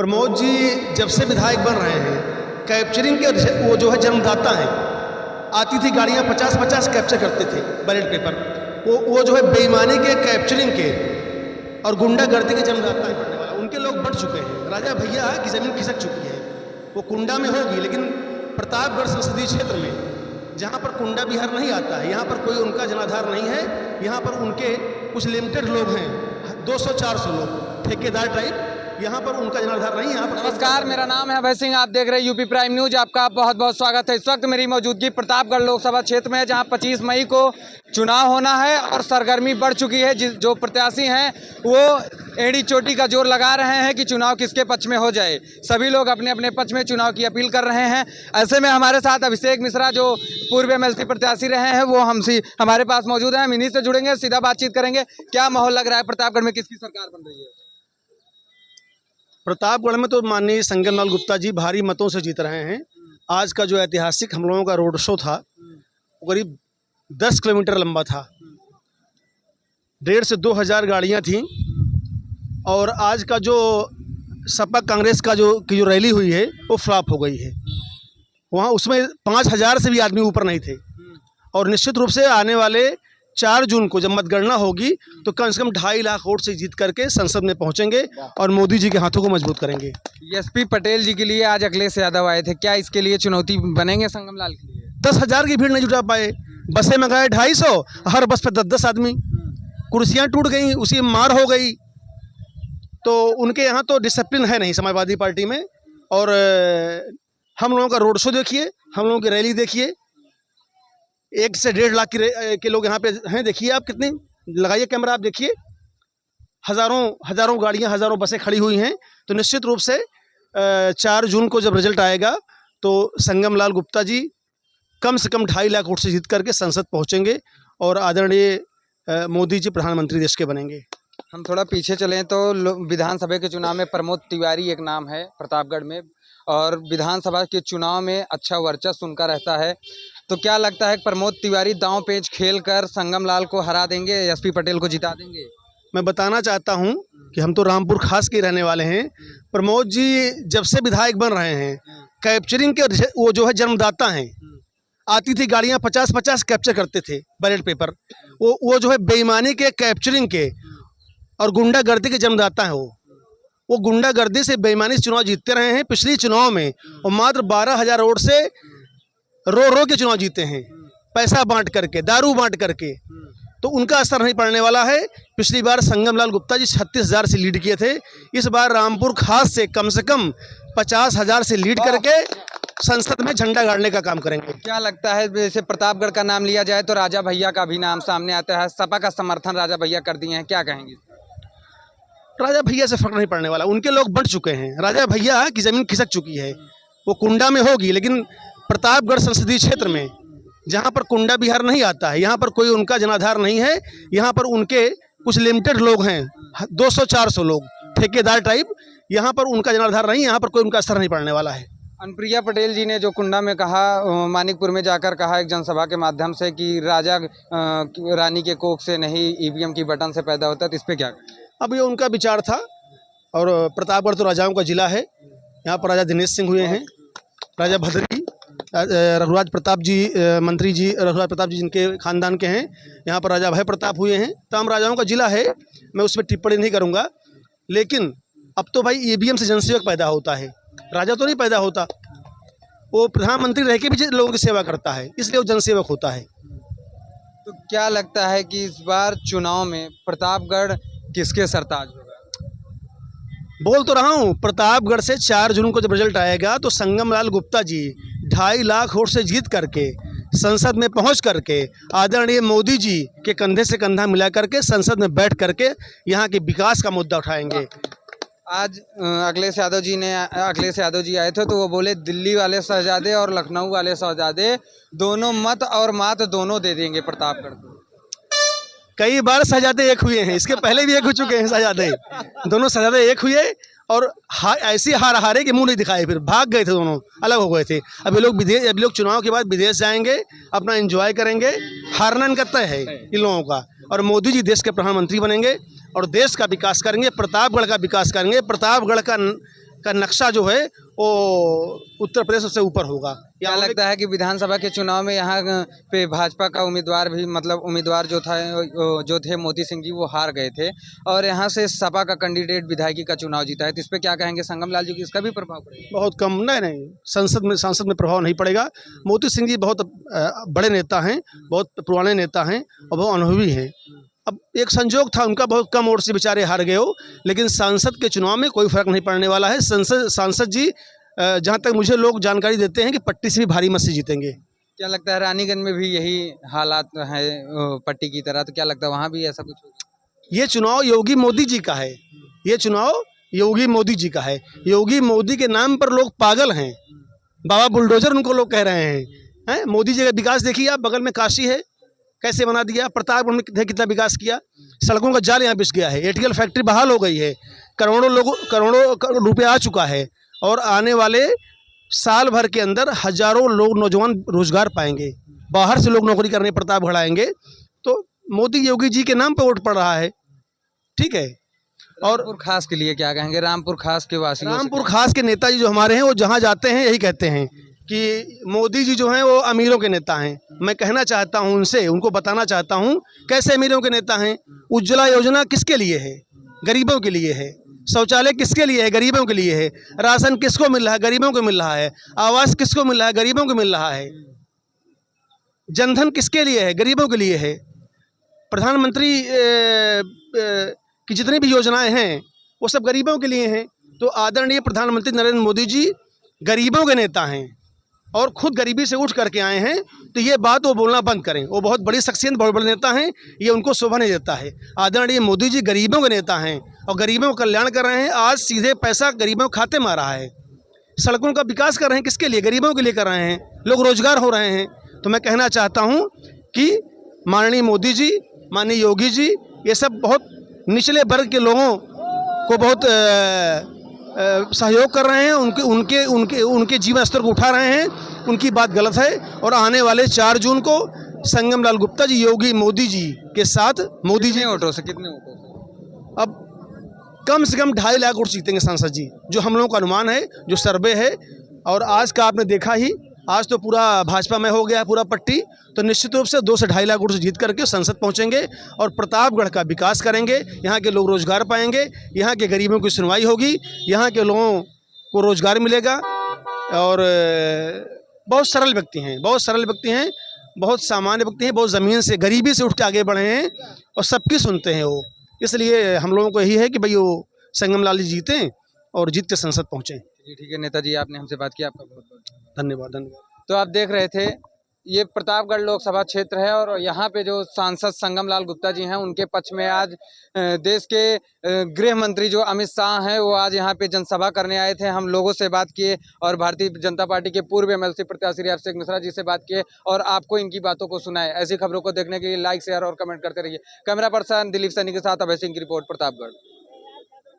प्रमोद जी जब से विधायक बन रहे हैं, कैप्चरिंग के वो जो है जन्मदाता हैं। आती थी गाड़ियाँ 50-50 कैप्चर करते थे बैलेट पेपर। वो जो है बेईमानी के, कैप्चरिंग के और गुंडागर्दी के जन्मदाता हैं पढ़ने वाला। उनके लोग बढ़ चुके हैं। राजा भैया की ज़मीन खिसक चुकी है। वो कुंडा में होगी, लेकिन प्रतापगढ़ संसदीय क्षेत्र में जहाँ पर कुंडा बिहार नहीं आता है, यहाँ पर कोई उनका जनाधार नहीं है। यहाँ पर उनके कुछ लिमिटेड लोग हैं, 200-400 लोग ठेकेदार टाइप। यहाँ पर उनका जनाधार नहीं है। यहाँ पर नमस्कार, मेरा नाम है अभय सिंह। आप देख रहे हैं यूपी प्राइम न्यूज। आपका बहुत बहुत स्वागत है। इस वक्त मेरी मौजूदगी प्रतापगढ़ लोकसभा क्षेत्र में है, जहाँ 25 मई को चुनाव होना है और सरगर्मी बढ़ चुकी है। जो प्रत्याशी हैं वो एड़ी चोटी का जोर लगा रहे हैं कि चुनाव किसके पक्ष में हो जाए। सभी लोग अपने अपने पक्ष में चुनाव की अपील कर रहे हैं। ऐसे में हमारे साथ अभिषेक मिश्रा, जो पूर्व MLC प्रत्याशी रहे हैं, वो हमारे पास मौजूद हैं। हम इन्हीं से जुड़ेंगे, सीधा बातचीत करेंगे। क्या माहौल लग रहा है प्रतापगढ़ में, किसकी सरकार बन रही है? प्रतापगढ़ में तो माननीय संगम लाल गुप्ता जी भारी मतों से जीत रहे हैं। आज का जो ऐतिहासिक हम लोगों का रोड शो था, वो करीब 10 किलोमीटर लंबा था। 1,500 से 2,000 गाड़ियाँ थीं। और आज का जो सपा कांग्रेस का जो रैली हुई है, वो फ्लॉप हो गई है। वहाँ उसमें 5,000 से भी आदमी ऊपर नहीं थे। और निश्चित रूप से आने वाले 4 जून को जब मतगणना होगी, तो कम से कम 2.5 लाख वोट से जीत करके संसद में पहुंचेंगे और मोदी जी के हाथों को मजबूत करेंगे। SP पटेल जी के लिए आज अखिलेश यादव आए थे, क्या इसके लिए चुनौती बनेंगे संगम लाल के लिए? 10,000 की भीड़ नहीं जुटा पाए। बसें मंगाए 250, हर बस पर 10-10 आदमी। कुर्सियां टूट गई, उसी में मार हो गई। तो उनके यहाँ तो डिसिप्लिन है नहीं समाजवादी पार्टी में। और हम लोगों का रोड शो देखिए, हम लोगों की रैली देखिए। 1 से 1.5 लाख के लोग यहाँ पे हैं। देखिए आप, कितनी लगाइए कैमरा, आप देखिए। हज़ारों गाड़ियाँ, हज़ारों बसें खड़ी हुई हैं। तो निश्चित रूप से 4 जून को जब रिजल्ट आएगा, तो संगम लाल गुप्ता जी कम से कम 2.5 लाख वोट से जीत करके संसद पहुँचेंगे और आदरणीय मोदी जी प्रधानमंत्री देश के बनेंगे। हम थोड़ा पीछे चलें तो विधानसभा के चुनाव में प्रमोद तिवारी एक नाम है प्रतापगढ़ में, और विधानसभा के चुनाव में अच्छा वर्चस्व उनका रहता है। तो क्या लगता है प्रमोद तिवारी दांव पेच खेल कर संगम लाल को हरा देंगे, SP पटेल को जिता देंगे? मैं बताना चाहता हूं कि हम तो रामपुर खास के रहने वाले हैं। प्रमोद जी जब से विधायक बन रहे हैं, कैप्चरिंग के वो जो है जन्मदाता हैं। आती थी गाड़ियां 50-50 कैप्चर करते थे बैलेट पेपर। वो जो है बेईमानी के, कैप्चरिंग के और गुंडागर्दी के जन्मदाता हैं। वो गुंडागर्दी से, बेईमानी से चुनाव जीतते रहे हैं। पिछले चुनाव में वो मात्र 12,000 वोट से रो के चुनाव जीते हैं, पैसा बांट करके, दारू बांट करके। तो उनका असर नहीं पड़ने वाला है। पिछली बार संगम लाल गुप्ता जी 36,000 से लीड किए थे। इस बार रामपुर खास से कम 50,000 से लीड करके संसद में झंडा गाड़ने का काम करेंगे। क्या लगता है, जैसे प्रतापगढ़ का नाम लिया जाए तो राजा भैया का भी नाम सामने आता है। सपा का समर्थन राजा भैया कर दिए हैं, क्या कहेंगे? राजा भैया से फर्क नहीं पड़ने वाला। उनके लोग बढ़ चुके हैं। राजा भैया की ज़मीन खिसक चुकी है। वो कुंडा में होगी, लेकिन प्रतापगढ़ संसदीय क्षेत्र में जहाँ पर कुंडा बिहार नहीं आता है, यहाँ पर कोई उनका जनाधार नहीं है। यहाँ पर उनके कुछ लिमिटेड लोग हैं, 200-400 लोग ठेकेदार टाइप। यहाँ पर उनका जनाधार नहीं है। यहाँ पर कोई उनका असर नहीं पड़ने वाला है। अनुप्रिया पटेल जी ने जो कुंडा में कहा, मानिकपुर में जाकर कहा एक जनसभा के माध्यम से कि राजा रानी के कोख से नहीं, EVM की बटन से पैदा होता है, तो इस पर क्या? अब ये उनका विचार था। और प्रतापगढ़ तो राजाओं का जिला है। यहाँ पर राजा दिनेश सिंह हुए हैं, राजा भद्री, रघुराज प्रताप जी, मंत्री जी रघुराज प्रताप जी जिनके खानदान के हैं। यहाँ पर राजा भय प्रताप हुए हैं। तमाम राजाओं का जिला है। मैं उसमें टिप्पणी नहीं करूँगा। लेकिन अब तो भाई EVM से जनसेवक पैदा होता है, राजा तो नहीं पैदा होता। वो प्रधानमंत्री रह के भी लोगों की सेवा करता है, इसलिए वो जनसेवक होता है। तो क्या लगता है कि इस बार चुनाव में प्रतापगढ़ किसके सरताज होगा? बोल तो रहा हूँ, प्रतापगढ़ से 4 जून को जब रिजल्ट आएगा, तो संगम लाल गुप्ता जी 2.5 लाख वोट से जीत करके संसद में पहुंच करके आदरणीय मोदी जी के कंधे से कंधा मिला करके संसद में बैठ करके यहाँ के विकास का मुद्दा उठाएंगे। आज अखिलेश यादव जी आए थे, तो वो बोले दिल्ली वाले शहजादे और लखनऊ वाले शहजादे दोनों मत और मात दोनों दे देंगे प्रतापगढ़ को। कई बार शहजादे एक हुए हैं, इसके पहले भी एक हो चुके हैं शहजादे। दोनों शहजादे एक हुए और ऐसी हारे कि मुंह नहीं दिखाए, फिर भाग गए थे, दोनों अलग हो गए थे। अभी लोग चुनाव के बाद विदेश जाएंगे, अपना एंजॉय करेंगे। हारना इनका तय है इन लोगों का। और मोदी जी देश के प्रधानमंत्री बनेंगे और देश का विकास करेंगे, प्रतापगढ़ का विकास करेंगे। प्रतापगढ़ का का नक्शा जो है वो उत्तर प्रदेश सबसे ऊपर होगा। क्या लगता है कि विधानसभा के चुनाव में यहाँ पे भाजपा का उम्मीदवार भी मतलब उम्मीदवार जो थे मोती सिंह जी वो हार गए थे और यहाँ से सपा का कैंडिडेट विधायकी का चुनाव जीता है, तो इस पे क्या कहेंगे संगम लाल जी की इसका भी प्रभाव पड़ेगा? बहुत कम, नहीं, सांसद में प्रभाव नहीं पड़ेगा। मोती सिंह जी बहुत बड़े नेता हैं, बहुत पुराने नेता हैं और बहुत अनुभवी हैं। अब एक संजोग था उनका, बहुत कम वोट से बेचारे हार गए हो, लेकिन सांसद के चुनाव में कोई फर्क नहीं पड़ने वाला है। सांसद जी जहाँ तक मुझे लोग जानकारी देते हैं कि पट्टी से भी भारी मत से जीतेंगे। क्या लगता है रानीगंज में भी यही हालात है पट्टी की तरह, तो क्या लगता है वहाँ भी ऐसा कुछ होगा? ये चुनाव योगी मोदी जी का है, ये चुनाव योगी मोदी जी का है। योगी मोदी के नाम पर लोग पागल हैं, बाबा बुलडोजर उनको लोग कह रहे हैं। मोदी जी का विकास देखिए आप, बगल में काशी है, कैसे बना दिया। प्रतापगढ़ में कितना विकास किया, सड़कों का जाल यहाँ बिछ गया है। एटीएल फैक्ट्री बहाल हो गई है, करोड़ों रुपया आ चुका है और आने वाले साल भर के अंदर हजारों लोग नौजवान रोजगार पाएंगे। बाहर से लोग नौकरी करने प्रतापगढ़ आएंगे, तो मोदी योगी जी के नाम पर वोट पड़ रहा है, ठीक है। और रामपुर खास के लिए क्या कहेंगे? रामपुर खास के वासियों से रामपुर खास के नेताजी जो हमारे हैं वो जहाँ जाते हैं यही कहते हैं कि मोदी जी जो हैं वो अमीरों के नेता हैं। मैं कहना चाहता हूं उनसे, उनको बताना चाहता हूं कैसे अमीरों के नेता हैं। उज्ज्वला योजना किसके लिए है? गरीबों के लिए है। शौचालय किसके लिए है? गरीबों के लिए है। राशन किसको मिल रहा है? गरीबों को मिल रहा है। आवास किसको मिल रहा है? गरीबों को मिल रहा है। जनधन किसके लिए है? गरीबों के लिए है। प्रधानमंत्री की जितनी भी योजनाएं हैं वो सब गरीबों के लिए हैं। तो आदरणीय प्रधानमंत्री नरेंद्र मोदी जी गरीबों के नेता हैं और खुद गरीबी से उठ करके आए हैं, तो ये बात वो बोलना बंद करें। वो बहुत बड़ी शख्सियत, बहुत बड़े नेता हैं, ये उनको शोभा नहीं देता है। आदरणीय मोदी जी गरीबों के नेता हैं और गरीबों का कल्याण कर रहे हैं। आज सीधे पैसा गरीबों के खाते में आ रहा है। सड़कों का विकास कर रहे हैं, किसके लिए? गरीबों के लिए कर रहे हैं। लोग रोजगार हो रहे हैं। तो मैं कहना चाहता हूँ कि माननीय मोदी जी, माननीय योगी जी, ये सब बहुत निचले वर्ग के लोगों को बहुत सहयोग कर रहे हैं, उनके जीवन स्तर को उठा रहे हैं। उनकी बात गलत है। और आने वाले 4 जून को संगम लाल गुप्ता जी योगी मोदी जी के साथ, मोदी जी कितने वोटों से अब कम से कम 2.5 लाख वोट जीतेंगे सांसद जी, जो हम लोगों का अनुमान है, जो सर्वे है। और आज का आपने देखा ही, आज तो पूरा भाजपा में हो गया पूरा पट्टी, तो निश्चित रूप से 2 से 2.5 लाख वोट से जीत करके संसद पहुंचेंगे और प्रतापगढ़ का विकास करेंगे। यहाँ के लोग रोजगार पाएंगे, यहाँ के गरीबों की सुनवाई होगी, यहाँ के लोगों को रोजगार मिलेगा। और बहुत सरल व्यक्ति हैं, बहुत सरल व्यक्ति हैं, बहुत सामान्य व्यक्ति हैं, बहुत ज़मीन से, गरीबी से उठ के आगे बढ़े हैं और सबकी सुनते हैं वो। इसलिए हम लोगों को यही है कि भाई वो संगम लाल जी जीतें और जीत के संसद पहुँचें। जी ठीक है नेताजी, आपने हमसे बात की, आपका बहुत बहुत धन्यवाद। धन्यवाद। तो आप देख रहे थे, ये प्रतापगढ़ लोकसभा क्षेत्र है और यहाँ पे जो सांसद संगम लाल गुप्ता जी हैं उनके पक्ष में आज देश के गृह मंत्री जो अमित शाह हैं वो आज यहाँ पे जनसभा करने आए थे। हम लोगों से बात किए और भारतीय जनता पार्टी के पूर्व एमएलसी प्रत्याशी अभिषेक मिश्रा जी से बात किए और आपको इनकी बातों को सुनाए। ऐसी खबरों को देखने के लिए लाइक, शेयर और कमेंट करते रहिए। कैमरा पर्सन दिलीप सैनी के साथ अभय सिंह की रिपोर्ट, प्रतापगढ़।